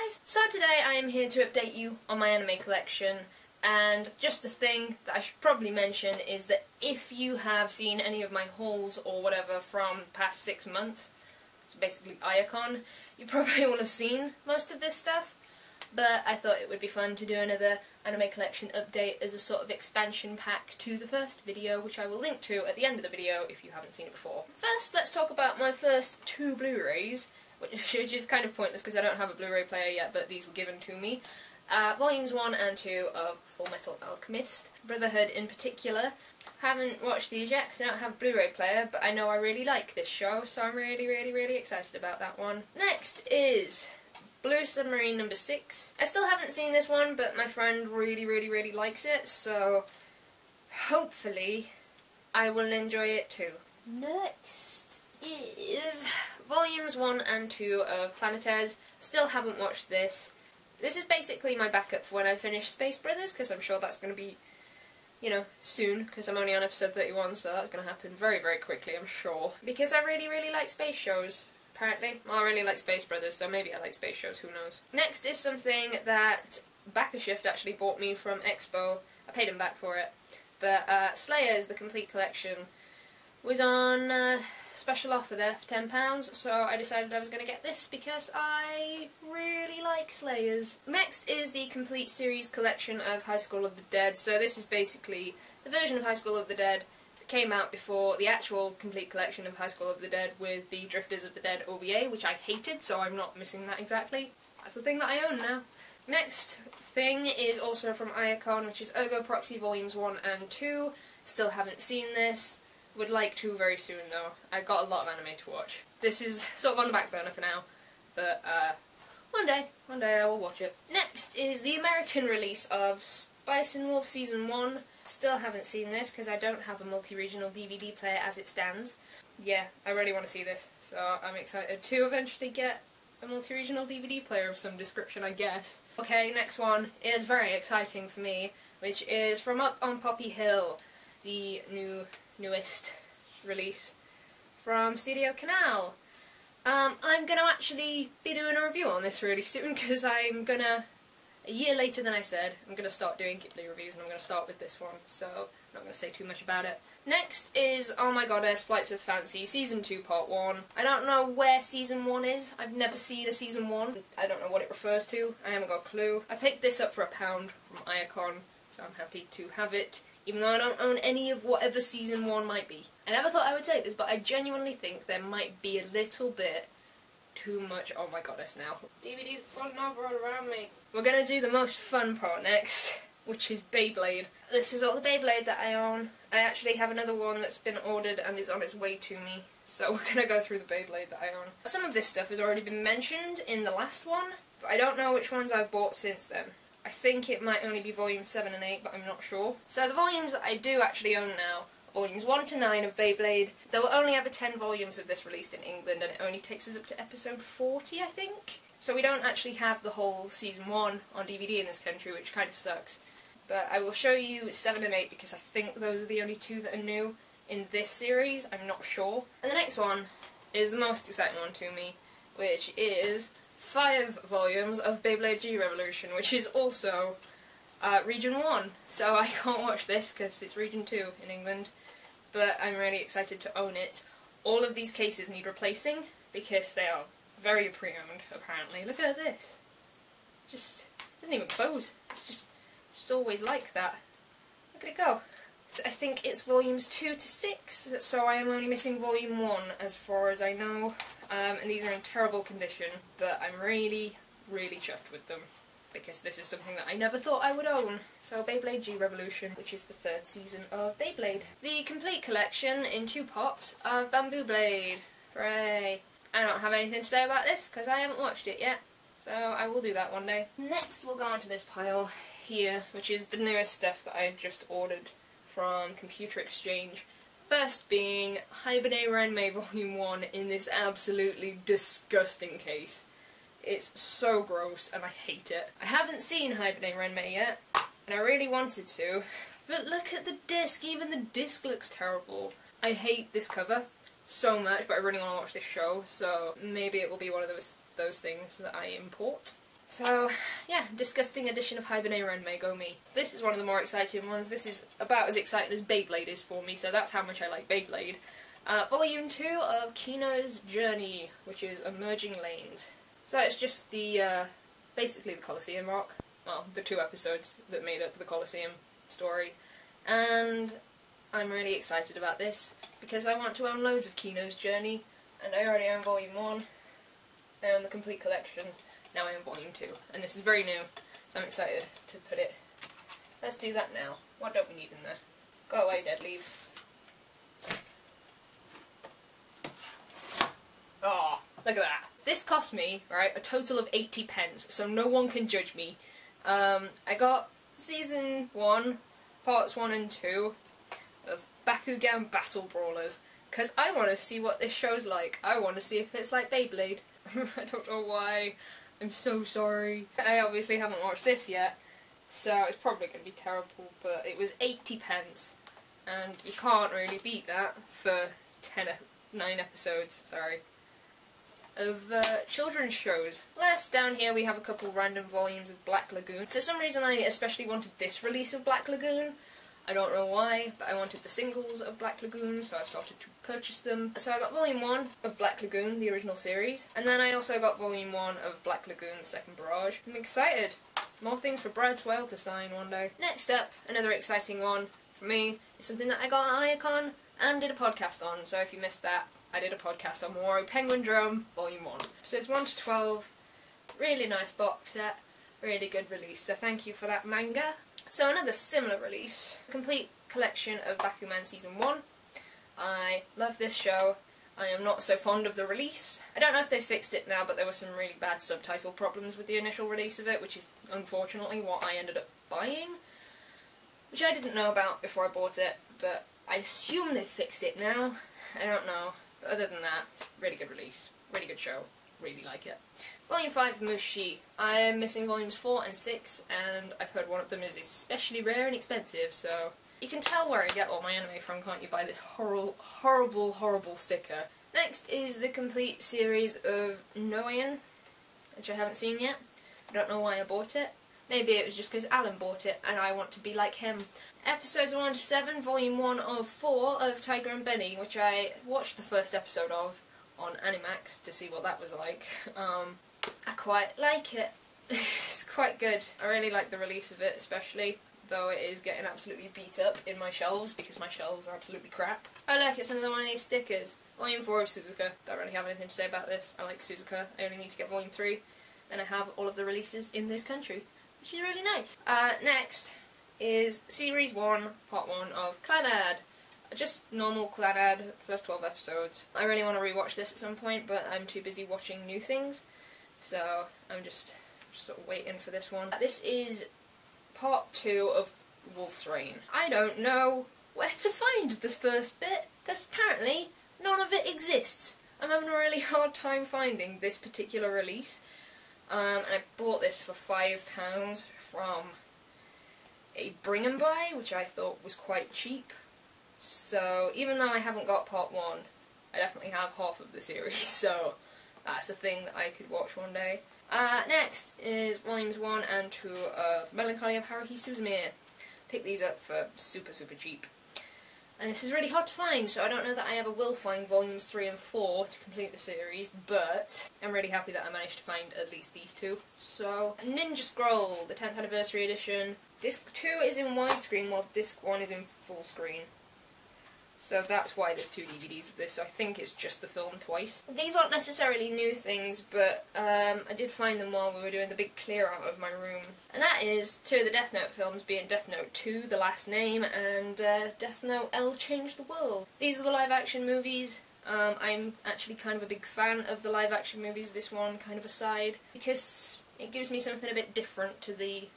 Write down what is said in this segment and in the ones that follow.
guys! So today I am here to update you on my anime collection, and just a thing that I should probably mention is that if you have seen any of my hauls or whatever from the past 6 months, so basically Iacon, you probably will have seen most of this stuff, but I thought it would be fun to do another anime collection update as a sort of expansion pack to the first video, which I will link to at the end of the video if you haven't seen it before. First, let's talk about my first 2 Blu-rays, which is kind of pointless because I don't have a Blu-ray player yet, but these were given to me. Volumes 1 and 2 of Full Metal Alchemist, Brotherhood in particular. Haven't watched these yet because I don't have a Blu-ray player, but I know I really like this show, so I'm really excited about that one. Next is Blue Submarine number 6. I still haven't seen this one, but my friend really likes it, so hopefully I will enjoy it too. Next is Volumes 1 and 2 of Planetes. Still haven't watched this. This is basically my backup for when I finish Space Brothers, because I'm sure that's going to be, you know, soon, because I'm only on episode 31, so that's going to happen very quickly, I'm sure. Because I really like space shows, apparently. Well, I really like Space Brothers, so maybe I like space shows, who knows. Next is something that Backashift actually bought me from Expo. I paid him back for it. But Slayers, the complete collection, was on special offer there for £10, so I decided I was going to get this because I really like Slayers. Next is the complete series collection of High School of the Dead. So this is basically the version of High School of the Dead that came out before the actual complete collection of High School of the Dead with the Drifters of the Dead OVA, which I hated, so I'm not missing that exactly. That's the thing that I own now. Next thing is also from Iacon, which is Ergo Proxy Volumes 1 and 2. Still haven't seen this. Would like to very soon though. I've got a lot of anime to watch. This is sort of on the back burner for now, but one day I will watch it. Next is the American release of Spice and Wolf Season 1. Still haven't seen this because I don't have a multi-regional DVD player as it stands. Yeah, I really want to see this, so I'm excited to eventually get a multi-regional DVD player of some description, I guess. Okay, next one is very exciting for me, which is from Up on Poppy Hill, the newest release from Studio Canal. I'm going to actually be doing a review on this really soon because I'm going to, a year later than I said, I'm going to start doing Ghibli reviews, and I'm going to start with this one, so I'm not going to say too much about it. Next is Oh My Goddess Flights of Fancy Season 2 Part 1. I don't know where Season 1 is. I've never seen a Season 1. I don't know what it refers to. I haven't got a clue. I picked this up for £1 from Iacon, so I'm happy to have it, even though I don't own any of whatever Season 1 might be. I never thought I would say this, but I genuinely think there might be a little bit too much Oh My Goddess now. DVDs are falling over all around me. We're gonna do the most fun part next, which is Beyblade. This is all the Beyblade that I own. I actually have another one that's been ordered and is on its way to me, so we're gonna go through the Beyblade that I own. Some of this stuff has already been mentioned in the last one, but I don't know which ones I've bought since then. I think it might only be volumes 7 and 8, but I'm not sure. So the volumes that I do actually own now, volumes 1 to 9 of Beyblade. There will only ever 10 volumes of this released in England, and it only takes us up to episode 40, I think. So we don't actually have the whole Season 1 on DVD in this country, which kind of sucks. But I will show you 7 and 8 because I think those are the only 2 that are new in this series. I'm not sure. And the next one is the most exciting one to me, which is 5 volumes of Beyblade G Revolution, which is also Region 1. So I can't watch this because it's Region 2 in England, but I'm really excited to own it. All of these cases need replacing because they are very pre-owned, apparently. Look at this. Just doesn't even close. It's just always like that. Look at it go. I think it's volumes 2 to 6, so I am only missing volume 1 as far as I know. And these are in terrible condition, but I'm really chuffed with them, because this is something that I never thought I would own. So Beyblade G Revolution, which is the 3rd season of Beyblade. The complete collection in 2 pots of Bamboo Blade. Hooray! I don't have anything to say about this, because I haven't watched it yet, so I will do that one day. Next we'll go on to this pile here, which is the newest stuff that I just ordered from Computer Exchange. First being Hibernate Renmei Volume 1 in this absolutely disgusting case. It's so gross and I hate it. I haven't seen Hibernate Renmei yet, and I really wanted to, but look at the disc, even the disc looks terrible. I hate this cover so much, but I really want to watch this show, so maybe it will be one of those things that I import. So, yeah, disgusting edition of Hibernate Renmei, go me. This is one of the more exciting ones. This is about as exciting as Beyblade is for me, so that's how much I like Beyblade. Volume 2 of Kino's Journey, which is Emerging Lanes. So it's just the, basically the Colosseum arc. Well, the 2 episodes that made up the Colosseum story. And I'm really excited about this, because I want to own loads of Kino's Journey, and I already own Volume 1. I own the complete collection. Now I own Volume 2, and this is very new, so I'm excited to put it. Let's do that now. What don't we need in there? Go away, dead leaves. Oh, look at that. This cost me, right, a total of 80 pence, so no one can judge me. I got Season 1, Parts 1 and 2 of Bakugan Battle Brawlers, because I want to see what this show's like. I want to see if it's like Beyblade. I don't know why. I'm so sorry. I obviously haven't watched this yet, so it's probably going to be terrible, but it was 80 pence, and you can't really beat that for 9 episodes, sorry, of children's shows. Last down here we have a couple random volumes of Black Lagoon. For some reason I especially wanted this release of Black Lagoon. I don't know why, but I wanted the singles of Black Lagoon, so I've started to purchase them. So I got Volume 1 of Black Lagoon, the original series, and then I also got Volume 1 of Black Lagoon, the second barrage. I'm excited! More things for Brad Swale to sign one day. Next up, another exciting one for me, is something that I got at Iacon and did a podcast on, so if you missed that, I did a podcast on Wario Penguin Drum, Volume 1. So it's 1 to 12, really nice box set, really good release, so thank you for that manga. So another similar release, a complete collection of Bakuman Season 1. I love this show. I am not so fond of the release. I don't know if they fixed it now, but there were some really bad subtitle problems with the initial release of it, which is unfortunately what I ended up buying. Which I didn't know about before I bought it, but I assume they fixed it now. I don't know. But other than that, really good release. Really good show. Really like it. Volume 5 of Mushi. I am missing Volumes 4 and 6, and I've heard one of them is especially rare and expensive, so you can tell where I get all my anime from, can't you, by this horrible, horrible sticker. Next is the complete series of Noen, which I haven't seen yet. I don't know why I bought it. Maybe it was just because Alan bought it, and I want to be like him. Episodes 1 to 7, Volume 1 of 4 of Tiger and Benny, which I watched the first episode of on Animax to see what that was like. I quite like it. It's quite good. I really like the release of it, especially, though it is getting absolutely beat up in my shelves because my shelves are absolutely crap. Oh look, it's another one of these stickers. Volume 4 of Suzuka. Don't really have anything to say about this. I like Suzuka. I only need to get Volume 3, and I have all of the releases in this country, which is really nice. Next is Series 1, Part 1 of Clannad. Just normal Clannad, first 12 episodes. I really want to rewatch this at some point, but I'm too busy watching new things, so I'm just sort of waiting for this one. This is Part 2 of Wolf's Rain. I don't know where to find this first bit, because apparently none of it exists. I'm having a really hard time finding this particular release, and I bought this for £5 from a bring and buy, which I thought was quite cheap. So even though I haven't got Part 1, I definitely have half of the series, so that's the thing that I could watch one day. Next is Volumes 1 and 2 of Melancholy of Haruhi Suzume. Picked these up for super cheap. And this is really hard to find, so I don't know that I ever will find Volumes 3 and 4 to complete the series, but I'm really happy that I managed to find at least these two. So, Ninja Scroll, the 10th Anniversary Edition. Disc 2 is in widescreen, while Disc 1 is in full screen. So that's why there's 2 DVDs of this, so I think it's just the film twice. These aren't necessarily new things, but I did find them while we were doing the big clear out of my room. And that is 2 of the Death Note films, being Death Note 2, The Last Name, and Death Note L Changed the World. These are the live action movies. I'm actually kind of a big fan of the live action movies, this one kind of aside, because it gives me something a bit different to the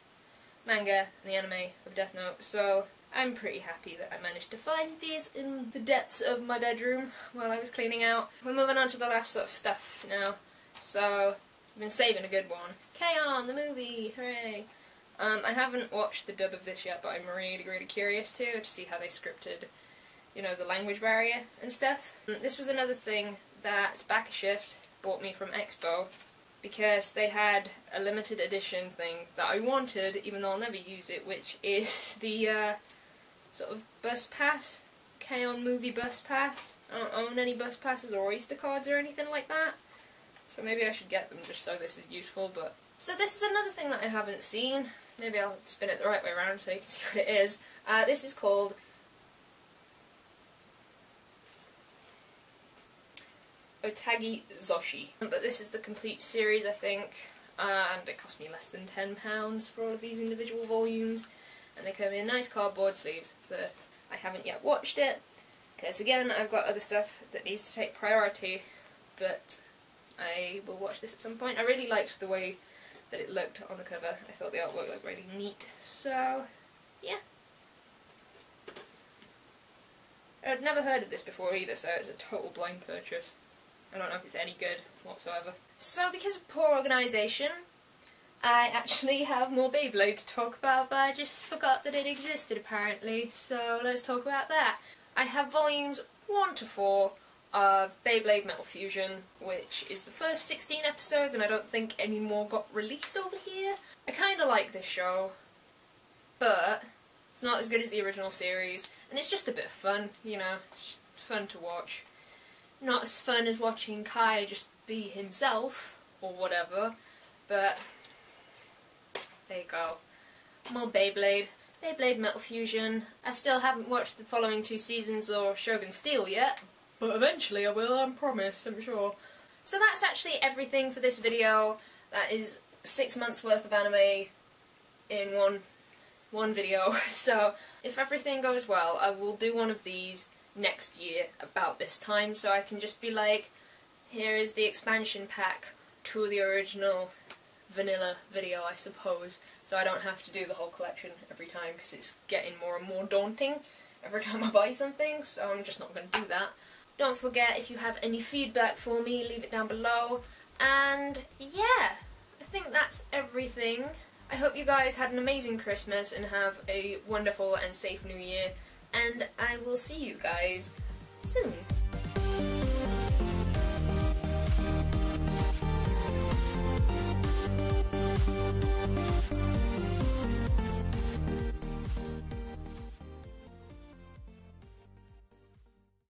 manga and the anime of Death Note, so I'm pretty happy that I managed to find these in the depths of my bedroom while I was cleaning out. We're moving on to the last sort of stuff now, so I've been saving a good one. K-On! The movie! Hooray! I haven't watched the dub of this yet, but I'm really curious to see how they scripted, you know, the language barrier and stuff. This was another thing that Back a Shift bought me from Expo, because they had a limited edition thing that I wanted, even though I'll never use it, which is the sort of bus pass, K-On! Movie bus pass. I don't own any bus passes or Oyster cards or anything like that, so maybe I should get them just so this is useful. But so this is another thing that I haven't seen. Maybe I'll spin it the right way around so you can see what it is. This is called Otagi Zoshi, but this is the complete series, I think, and it cost me less than £10 for all of these individual volumes, and they come in nice cardboard sleeves. But I haven't yet watched it, because again I've got other stuff that needs to take priority, but I will watch this at some point. I really liked the way that it looked on the cover. I thought the artwork looked really neat, so yeah. I'd never heard of this before either, so it's a total blind purchase. I don't know if it's any good whatsoever. So because of poor organisation, I actually have more Beyblade to talk about, but I just forgot that it existed apparently, so let's talk about that. I have volumes 1 to 4 of Beyblade Metal Fusion, which is the first 16 episodes, and I don't think any more got released over here. I kinda like this show, but it's not as good as the original series, and it's just a bit of fun, you know, it's just fun to watch. Not as fun as watching Kai just be himself, or whatever, but there you go. More Beyblade. Beyblade Metal Fusion. I still haven't watched the following 2 seasons or Shogun Steel yet, but eventually I will, I promise, I'm sure. So that's actually everything for this video. That is 6 months worth of anime in one video. So if everything goes well, I will do one of these next year about this time, so I can just be like, here is the expansion pack to the original vanilla video, I suppose, so I don't have to do the whole collection every time, because it's getting more and more daunting every time I buy something, so I'm just not going to do that. Don't forget, if you have any feedback for me, leave it down below, and yeah, I think that's everything. I hope you guys had an amazing Christmas and have a wonderful and safe New Year, and I will see you guys soon.